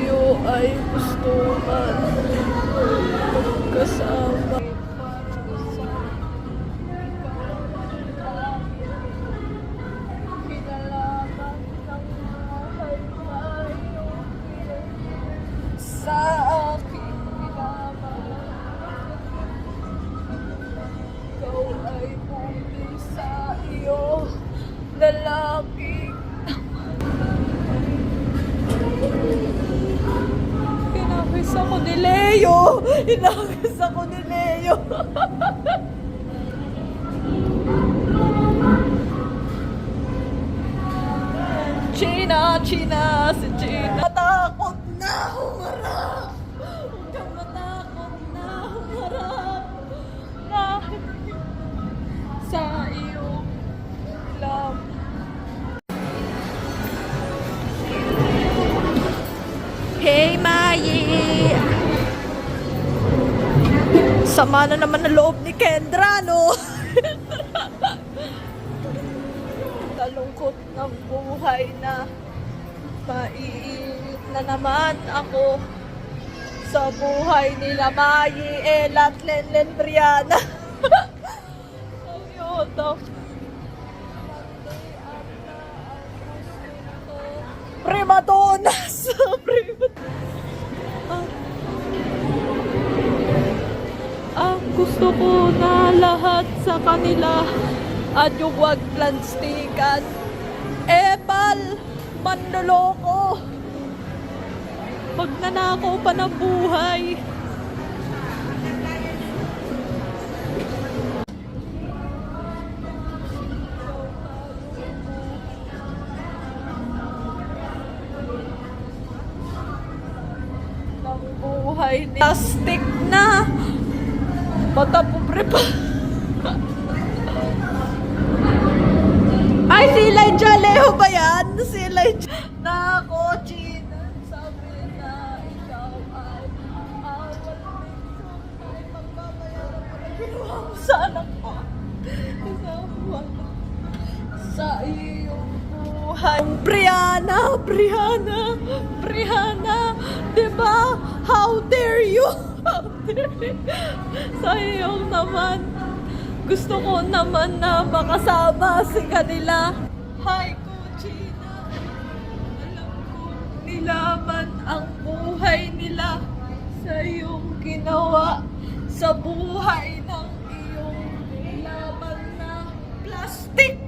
Tayo ay gusto man kasama. Kinalaman ng mahal tayo sa aking minaman. Ikaw ay bumili sa iyo, lalaki. Hinakis ako ni Leo! Hinakis ako ni Leo! China, China, si China. Matakot na humarap! Huwag kang matakot na humarap! Dahil sa iyong love. Hey, Mayi! Sama na naman ang loob ni Kendra, no? Talungkot ng buhay na maiinit na naman ako sa buhay nila Mayi, Ella at Lenlen Brianna. Ayun, Primadonas! Ang gusto ko na lahat sa kanila at yung wag planstikan. Epal! Manloloko! Magnanakaw pa ng buhay. Buhay ni plastic na bata pobre pa. Ay, si Elijah Leho ba yan? Si Elijah na China, sabi na ikaw ay awal ay magbabayaran ko na ginawa mo sa anak ko sa iyong buhay. Brianna, Brianna, Brianna, diba? How dare you? How dare you? Sa iyong naman, gusto ko naman na makasama si kanila. Hi, China. Alam ko nilaman ang buhay nila sa iyong ginawa sa buhay ng iyong nilaman na plastic.